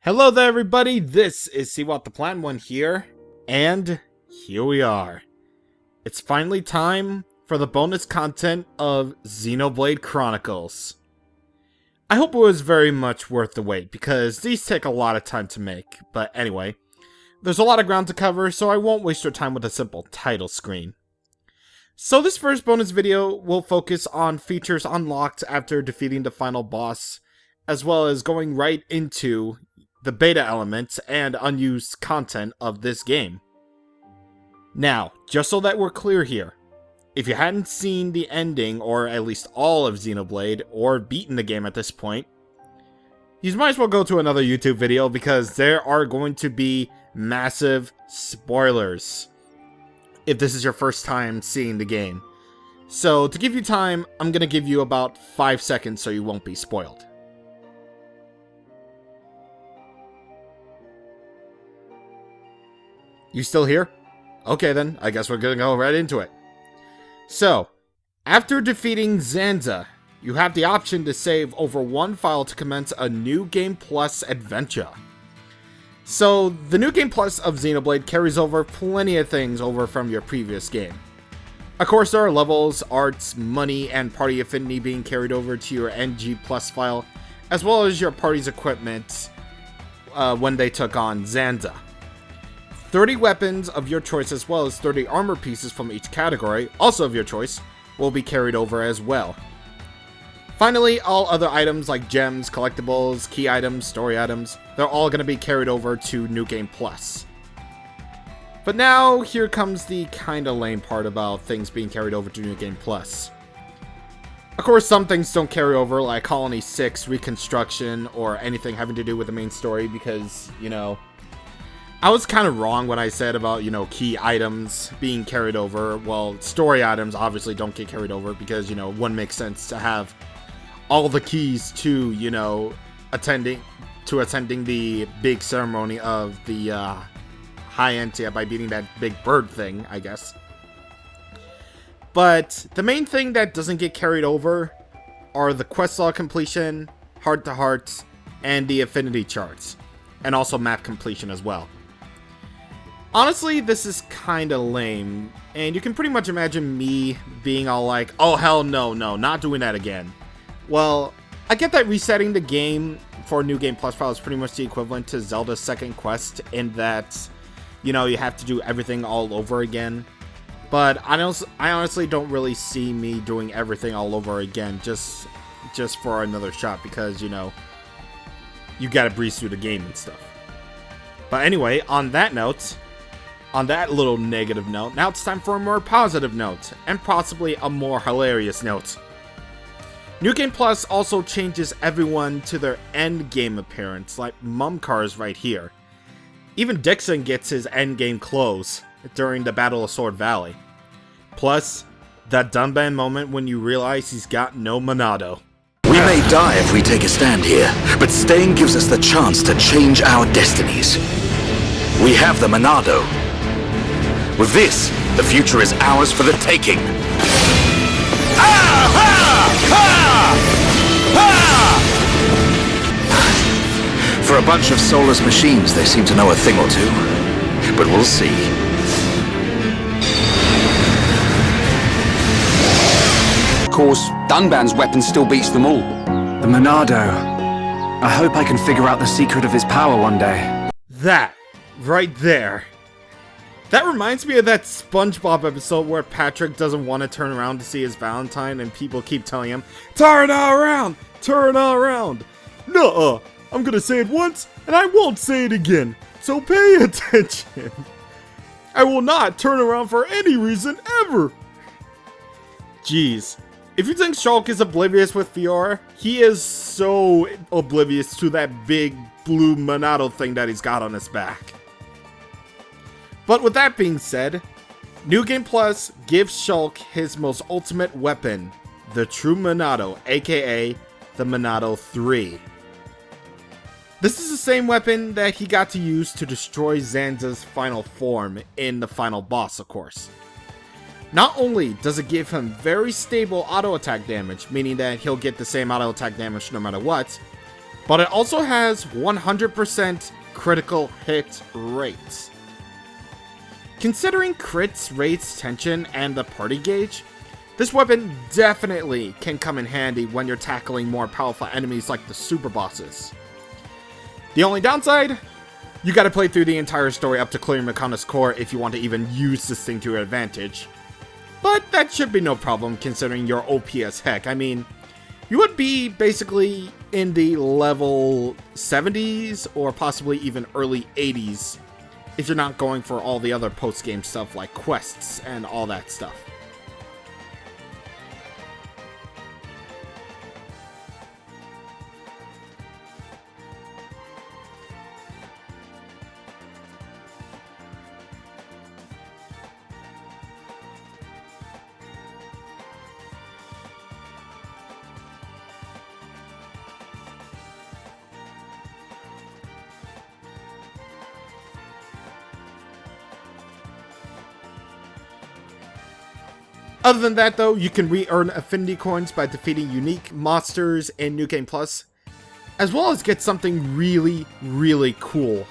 Hello there everybody, this is CwapTheNintendin here, and here we are. It's finally time for the bonus content of Xenoblade Chronicles. I hope it was very much worth the wait, because these take a lot of time to make, but anyway, there's a lot of ground to cover, so I won't waste your time with a simple title screen. So this first bonus video will focus on features unlocked after defeating the final boss, as well as going right into the beta elements and unused content of this game. Now, just so that we're clear here, if you hadn't seen the ending, or at least all of Xenoblade, or beaten the game at this point, you might as well go to another YouTube video because there are going to be massive spoilers if this is your first time seeing the game. So, to give you time, I'm going to give you about 5 seconds so you won't be spoiled. You still here? Okay then, I guess we're gonna go right into it. So, after defeating Zanza, you have the option to save over one file to commence a New Game Plus adventure. So, the New Game Plus of Xenoblade carries over plenty of things over from your previous game. Of course, there are levels, arts, money, and party affinity being carried over to your NG Plus file, as well as your party's equipment when they took on Zanza. 30 weapons of your choice as well as 30 armor pieces from each category, also of your choice, will be carried over as well. Finally, all other items like gems, collectibles, key items, story items, they're all going to be carried over to New Game Plus. But now, here comes the kinda lame part about things being carried over to New Game Plus. Of course, some things don't carry over, like Colony 6, Reconstruction, or anything having to do with the main story because, you know, I was kind of wrong when I said about, key items being carried over. Well, story items obviously don't get carried over because, it wouldn't make sense to have all the keys to, attending the big ceremony of the high end by beating that big bird thing, I guess. But the main thing that doesn't get carried over are the quest log completion, heart-to-hearts, and the affinity charts, and also map completion as well. Honestly, this is kinda lame, and you can pretty much imagine me being all like, oh hell no, not doing that again. Well, I get that resetting the game for New Game Plus file is pretty much the equivalent to Zelda's second quest, in that, you have to do everything all over again. But I honestly don't really see me doing everything all over again just for another shot, because, you gotta breeze through the game and stuff. But anyway, on that little negative note, now it's time for a more positive note, and possibly a more hilarious note. New Game Plus also changes everyone to their end game appearance, like Mumkar's right here. Even Dixon gets his end game clothes during the Battle of Sword Valley. Plus, that Dunban moment when you realize he's got no Monado. We may die if we take a stand here, but staying gives us the chance to change our destinies. We have the Monado. With this, the future is ours for the taking. For a bunch of soulless machines, they seem to know a thing or two. But we'll see. Of course, Dunban's weapon still beats them all. The Monado. I hope I can figure out the secret of his power one day. That, right there. That reminds me of that SpongeBob episode where Patrick doesn't want to turn around to see his Valentine and people keep telling him, turn around, turn around. Nuh-uh, I'm gonna say it once and I won't say it again, so pay attention. I will not turn around for any reason ever. Jeez, if you think Shulk is oblivious with Fiora, he is so oblivious to that big blue Monado thing that he's got on his back. But with that being said, New Game Plus gives Shulk his most ultimate weapon, the True Monado, aka the Monado 3. This is the same weapon that he got to use to destroy Zanza's final form in the final boss, of course. Not only does it give him very stable auto attack damage, meaning that he'll get the same auto attack damage no matter what, but it also has 100% critical hit rates. Considering crits, rates, tension, and the party gauge, this weapon definitely can come in handy when you're tackling more powerful enemies like the super bosses. The only downside? You gotta play through the entire story up to clearing Mechonis Core if you want to even use this thing to your advantage. But that should be no problem considering you're OP as heck. I mean, you would be basically in the level 70s or possibly even early 80s if you're not going for all the other post-game stuff like quests and all that stuff. Other than that, though, you can re-earn affinity coins by defeating unique monsters in New Game Plus, as well as get something really, really cool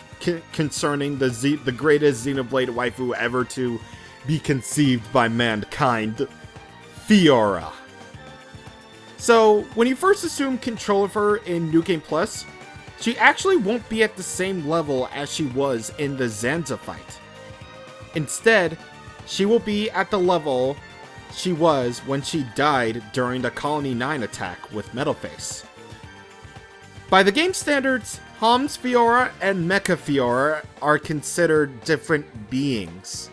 concerning the greatest Xenoblade waifu ever to be conceived by mankind, Fiora. So, when you first assume control of her in New Game Plus, she actually won't be at the same level as she was in the Zanza fight. Instead, she will be at the level she was when she died during the Colony 9 attack with Metalface. By the game standards, Hom's Fiora and Mecha Fiora are considered different beings.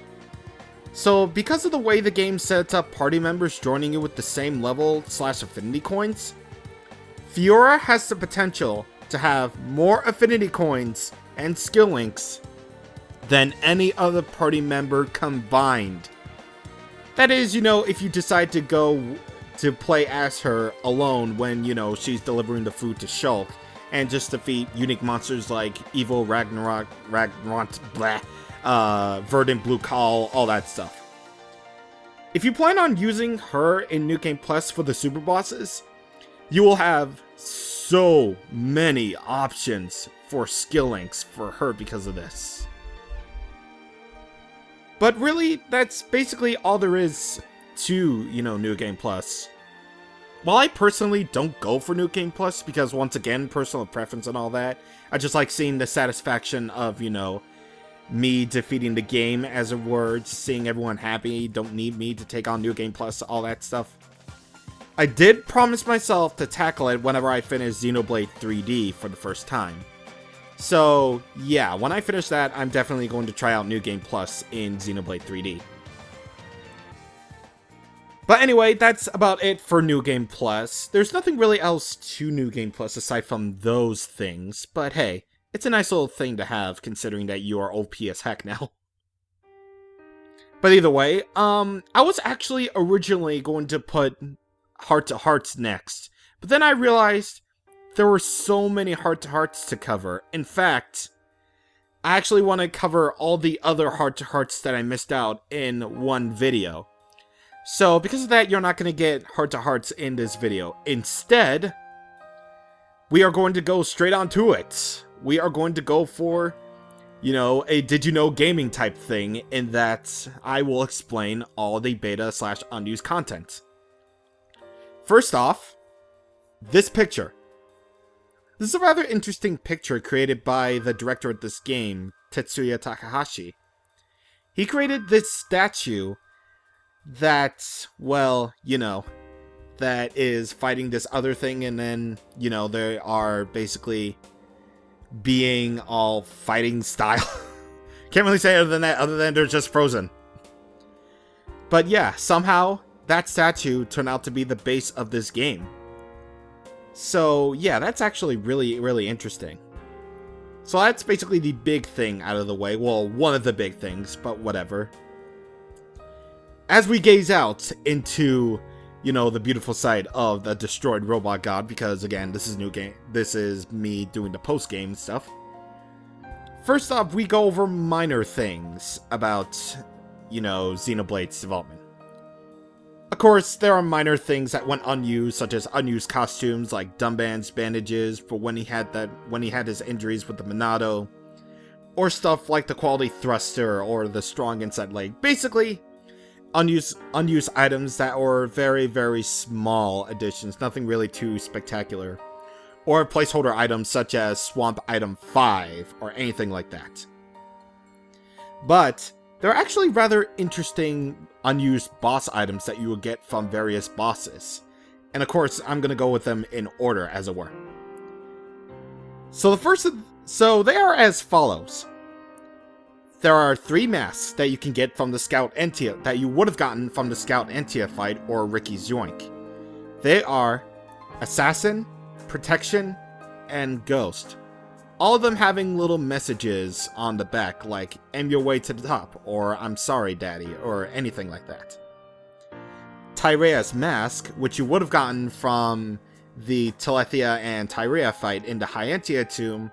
So because of the way the game sets up party members joining you with the same level / affinity coins, Fiora has the potential to have more affinity coins and skill links than any other party member combined. That is, if you decide to go to play as her alone when, she's delivering the food to Shulk, and just defeat unique monsters like Evil, Ragnarok, Verdant Blue Call, all that stuff. If you plan on using her in New Game Plus for the super bosses, you will have so many options for skill links for her because of this. But really, that's basically all there is to, New Game Plus. While I personally don't go for New Game Plus, because once again, personal preference and all that, I just like seeing the satisfaction of, me defeating the game, as it were, just seeing everyone happy, don't need me to take on New Game Plus, all that stuff. I did promise myself to tackle it whenever I finish Xenoblade 3D for the first time. So, yeah, when I finish that, I'm definitely going to try out New Game Plus in Xenoblade 3D. But anyway, that's about it for New Game Plus. There's nothing really else to New Game Plus aside from those things, but hey, it's a nice little thing to have considering that you are OP as heck now. But either way, I was actually originally going to put Heart to Hearts next, but then I realized there were so many heart-to-hearts to cover. In fact, I actually want to cover all the other heart-to-hearts that I missed out in one video. So, because of that, you're not going to get heart-to-hearts in this video. Instead, we are going to go straight on to it. We are going to go for, a Did You Know Gaming type thing, in that I will explain all the beta / unused content. First off, this picture. This is a rather interesting picture created by the director of this game, Tetsuya Takahashi. He created this statue that, that is fighting this other thing, and then, they are basically being all fighting style. Can't really say other than they're just frozen. But yeah, somehow that statue turned out to be the base of this game. So, yeah, that's actually really, really interesting. So that's basically the big thing out of the way. Well, one of the big things, but whatever. As we gaze out into, the beautiful sight of the destroyed robot god, because again, this is me doing the post-game stuff. First off, we go over minor things about, Xenoblade's development. Of course, there are minor things that went unused, such as unused costumes like Dunban's bandages for when he had his injuries with the Monado, or stuff like the quality thruster or the strong inside leg. Basically, unused items that were very, very small additions, nothing really too spectacular. Or placeholder items such as Swamp Item 5 or anything like that. But there are actually rather interesting unused boss items that you will get from various bosses. And of course, I'm going to go with them in order, as it were. So they are as follows. There are 3 masks that you can get from the Scout Entia that you would have gotten from the Scout Entia fight or Ricky's Yoink. They are Assassin, Protection, and Ghost. All of them having little messages on the back like, aim your way to the top, or I'm sorry daddy, or anything like that. Tyrea's mask, which you would have gotten from the Telethia and Tyrea fight in the Hyantia tomb,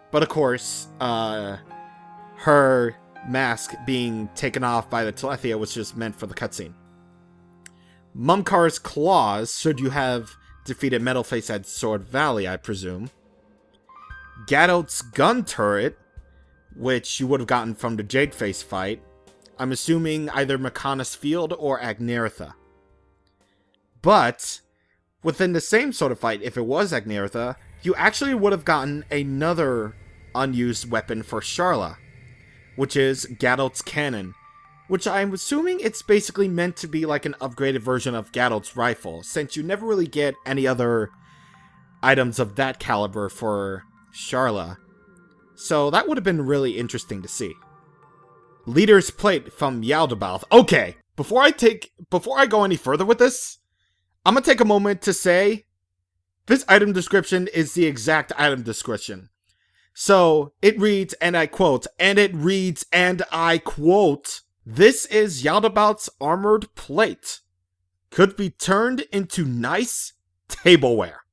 but of course, her mask being taken off by the Telethia was just meant for the cutscene. Mumkar's claws, should you have defeated Metalface at Sword Valley, I presume. Gadot's gun turret, which you would have gotten from the Jadeface fight. I'm assuming either Mechonis Field or Agneritha. But, within the same sort of fight, if it was Agneritha, you actually would have gotten another unused weapon for Sharla, which is Gadot's cannon, which I'm assuming it's basically meant to be like an upgraded version of Gadot's rifle, since you never really get any other items of that caliber for Sharla. So that would have been really interesting to see. Leader's plate from Yaldabaoth. Okay, before I go any further with this, I'm gonna take a moment to say this item description is the exact item description. So it reads, and I quote, "This is Yaldabaoth's armored plate. Could be turned into nice tableware."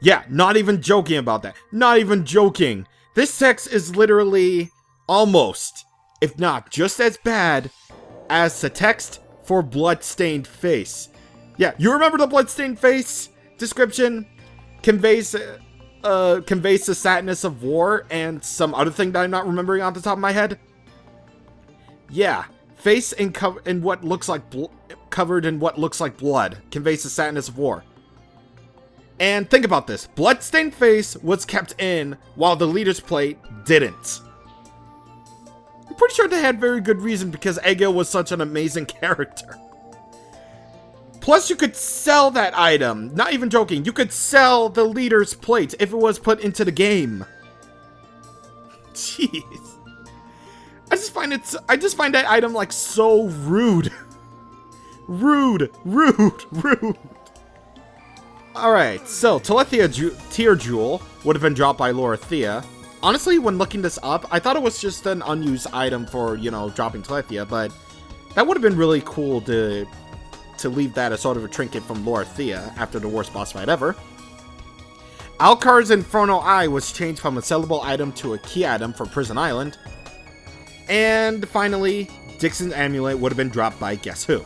Yeah, not even joking about that. Not even joking. This text is literally almost, if not just as bad, as the text for Bloodstained Face. Yeah, you remember the Bloodstained Face description? Conveys the sadness of war and some other thing that I'm not remembering off the top of my head. Yeah, face in what looks like covered in what looks like blood conveys the sadness of war. And think about this. Bloodstained Face was kept in while the Leader's Plate didn't. I'm pretty sure they had very good reason because Egil was such an amazing character. Plus, you could sell that item. Not even joking. You could sell the Leader's Plate if it was put into the game. Jeez. I just find that item like so rude. Rude. Alright, so Telethia Tear Jewel would have been dropped by Lorithia. Honestly, when looking this up, I thought it was just an unused item for, dropping Telethia, but that would have been really cool to leave that as sort of a trinket from Lorithia after the worst boss fight ever. Alkar's Inferno Eye was changed from a sellable item to a key item for Prison Island. And finally, Dixon's Amulet would have been dropped by Guess Who.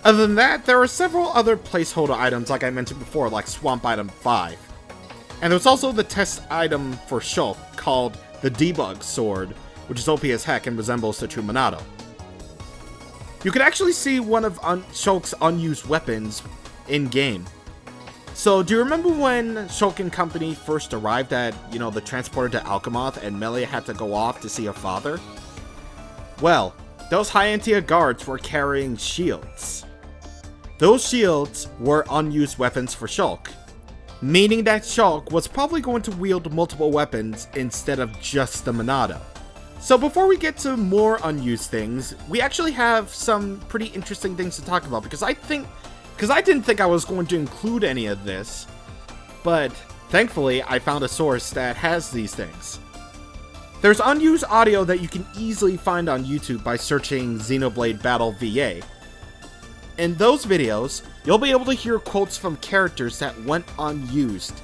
Other than that, there are several other placeholder items like I mentioned before, like Swamp Item 5. And there's also the test item for Shulk called the Debug Sword, which is OP as heck and resembles the true Monado. You can actually see one of Shulk's unused weapons in-game. So, do you remember when Shulk and company first arrived at, the transporter to Alchemoth and Melia had to go off to see her father? Well, those Hyantia guards were carrying shields. Those shields were unused weapons for Shulk, meaning that Shulk was probably going to wield multiple weapons instead of just the Monado. So before we get to more unused things, we actually have some pretty interesting things to talk about, because I didn't think I was going to include any of this, but thankfully I found a source that has these things. There's unused audio that you can easily find on YouTube by searching Xenoblade Battle VA. In those videos, you'll be able to hear quotes from characters that went unused.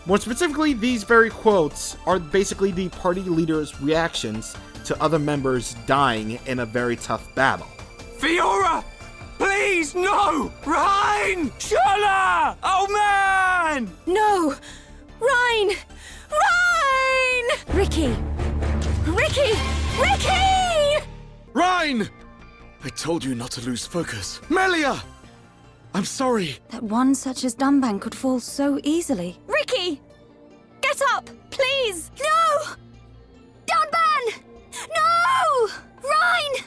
More specifically, these very quotes are basically the party leader's reactions to other members dying in a very tough battle. Fiora! Please, no! Rhine! Shola! Oh, man! No! Rhine! Rhine! Ricky! Ricky! Ricky! Rhine! I told you not to lose focus. Melia! I'm sorry. That one such as Dunban could fall so easily. Ricky! Get up! Please! No! Dunban! No! Rhine!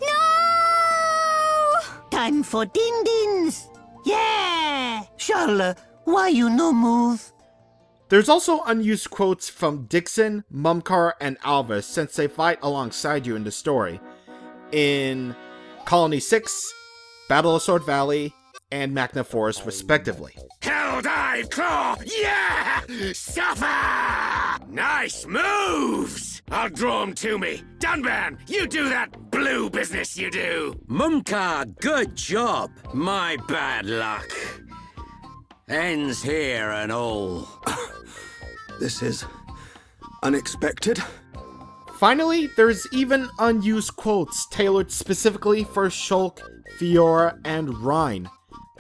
No! Time for din-dins! Yeah! Charles, why you no move? There's also unused quotes from Dixon, Mumcar, and Alvis since they fight alongside you in the story. In Colony 6, Battle of Sword Valley, and Magna Forest respectively. Hell-Dive Claw! Yeah! Suffer! Nice moves! I'll draw 'em to me. Dunban, you do that blue business you do. Mumka, good job. My bad luck. Ends here and all. This is unexpected. Finally, there's even unused quotes tailored specifically for Shulk, Fiora, and Rhine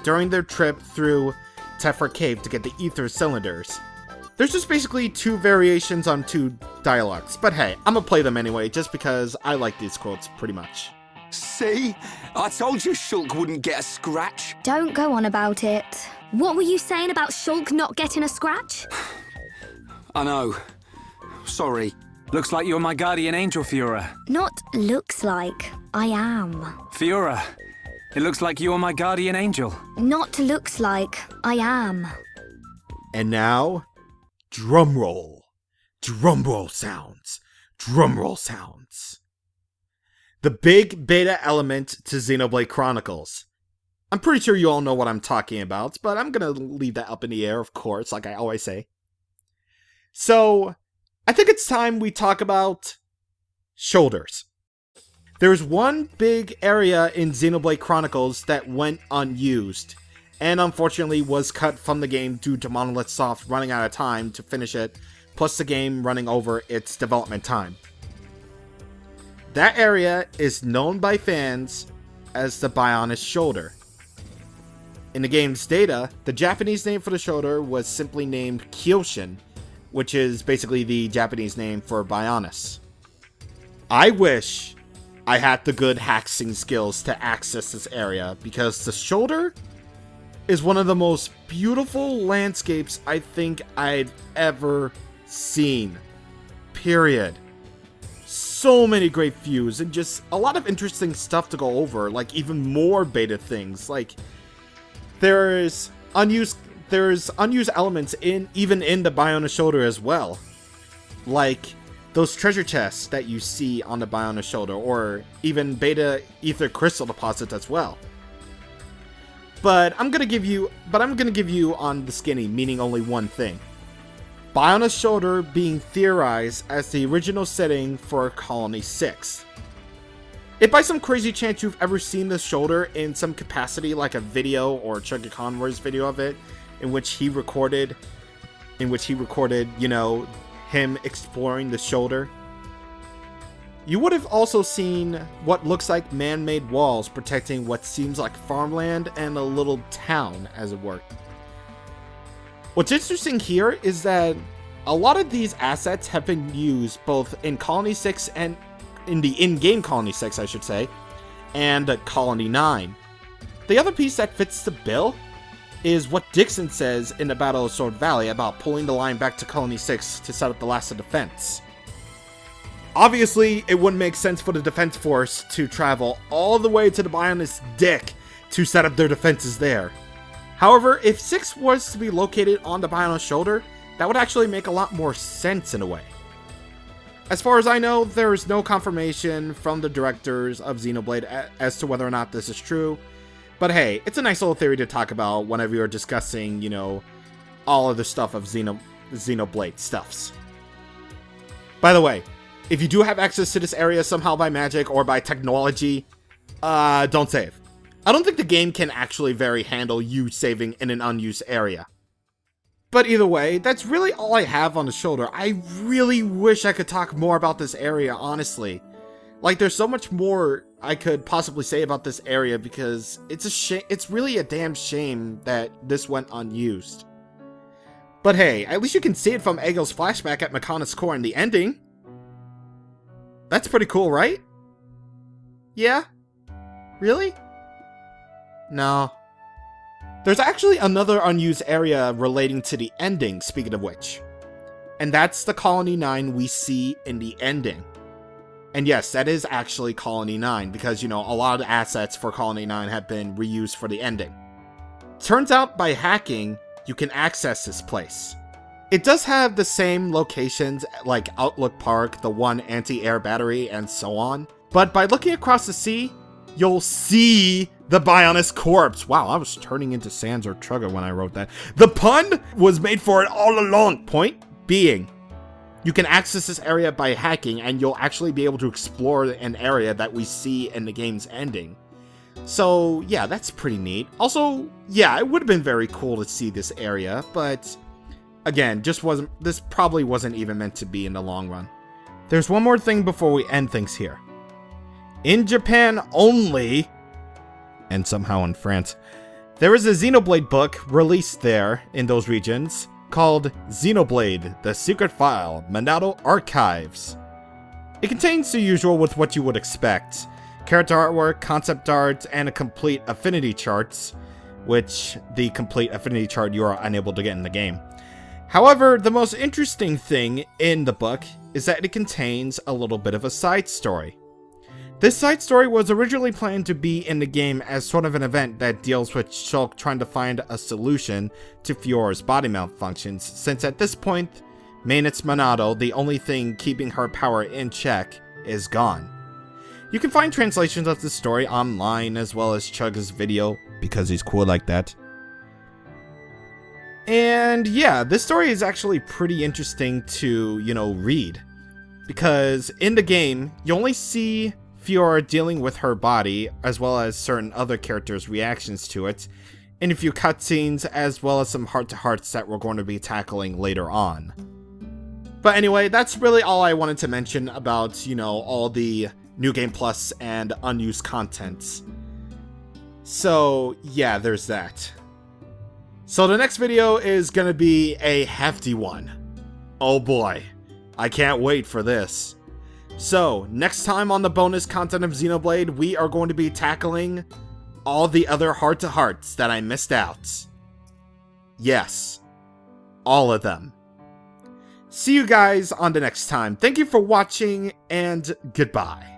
during their trip through Tephra Cave to get the ether cylinders. There's just basically two variations on two dialogues, but hey, I'm gonna play them anyway just because I like these quotes pretty much. See? I told you Shulk wouldn't get a scratch. Don't go on about it. What were you saying about Shulk not getting a scratch? I know. Sorry. Looks like you're my guardian angel, Fiora. Not looks like. I am. Fiora, it looks like you're my guardian angel. Not looks like. I am. And now, drumroll. Drumroll sounds. Drumroll sounds. The big beta element to Xenoblade Chronicles. I'm pretty sure you all know what I'm talking about, but I'm gonna leave that up in the air, of course, like I always say. So, I think it's time we talk about shoulders. There's one big area in Xenoblade Chronicles that went unused, and unfortunately was cut from the game due to Monolith Soft running out of time to finish it, plus the game running over its development time. That area is known by fans as the Bionis Shoulder. In the game's data, the Japanese name for the shoulder was simply named Kyoshin, which is basically the Japanese name for Bionis. I wish I had the good hacking skills to access this area, because the shoulder is one of the most beautiful landscapes I think I've ever seen. Period. So many great views and just a lot of interesting stuff to go over, like even more beta things. Like there's unused elements even in the Bionis Shoulder as well. Like those treasure chests that you see on the Bionis Shoulder, or even beta ether crystal deposits as well. But I'm gonna give you on the skinny, meaning only one thing. Bionis Shoulder being theorized as the original setting for Colony 6. If by some crazy chance you've ever seen this shoulder in some capacity, like a video or Chugga Conroy's video of it, in which he recorded, you know, him exploring the shoulder, you would have also seen what looks like man-made walls protecting what seems like farmland and a little town, as it were. What's interesting here is that a lot of these assets have been used both in Colony 6 and in the in-game Colony 6, I should say, and Colony 9. The other piece that fits the bill is what Dixon says in the Battle of Sword Valley about pulling the line back to Colony 6 to set up the last of defense. Obviously, it wouldn't make sense for the defense force to travel all the way to the Bionis dick to set up their defenses there. However, if 6 was to be located on the Bionis Shoulder, that would actually make a lot more sense in a way. As far as I know, there is no confirmation from the directors of Xenoblade as to whether or not this is true. But hey, it's a nice little theory to talk about whenever you're discussing, you know, all of the stuff of Xenoblade stuffs. By the way, if you do have access to this area somehow by magic or by technology, don't save. I don't think the game can actually handle you saving in an unused area. But either way, that's really all I have on the shoulder. I really wish I could talk more about this area, honestly. Like, there's so much more I could possibly say about this area because it's a shame. It's really a damn shame that this went unused. But hey, at least you can see it from Ego's flashback at Makana's core in the ending. That's pretty cool, right? Yeah? Really? No. There's actually another unused area relating to the ending, speaking of which. And that's the Colony 9 we see in the ending. And yes, that is actually Colony 9, because, you know, a lot of the assets for Colony 9 have been reused for the ending. Turns out by hacking, you can access this place. It does have the same locations like Outlook Park, the one anti-air battery, and so on. But by looking across the sea, you'll see the Bionis corpse. Wow, I was turning into Sans or Trugger when I wrote that. The pun was made for it all along. Point being, you can access this area by hacking, and you'll actually be able to explore an area that we see in the game's ending. So, yeah, that's pretty neat. Also, yeah, it would have been very cool to see this area, but again, this probably wasn't even meant to be in the long run. There's one more thing before we end things here. In Japan only, and somehow in France, there is a Xenoblade book released there in those regions called Xenoblade, The Secret File, Monado Archives. It contains the usual with what you would expect. Character artwork, concept art, and a complete affinity charts, which the complete affinity chart you are unable to get in the game. However, the most interesting thing in the book is that it contains a little bit of a side story. This side story was originally planned to be in the game as sort of an event that deals with Shulk trying to find a solution to Fiora's body malfunctions, since at this point, Mainit's Monado, the only thing keeping her power in check, is gone. You can find translations of the story online as well as Chug's video, because he's cool like that. And yeah, this story is actually pretty interesting to, read. Because in the game, you only see Fiora dealing with her body, as well as certain other characters' reactions to it, in a few cutscenes, as well as some heart-to-hearts that we're going to be tackling later on. But anyway, that's really all I wanted to mention about, all the New Game Plus and unused contents. So, yeah, there's that. So the next video is gonna be a hefty one. Oh boy, I can't wait for this. So, next time on the bonus content of Xenoblade, we are going to be tackling all the other heart-to-hearts that I missed out. Yes, all of them. See you guys on the next time. Thank you for watching, and goodbye.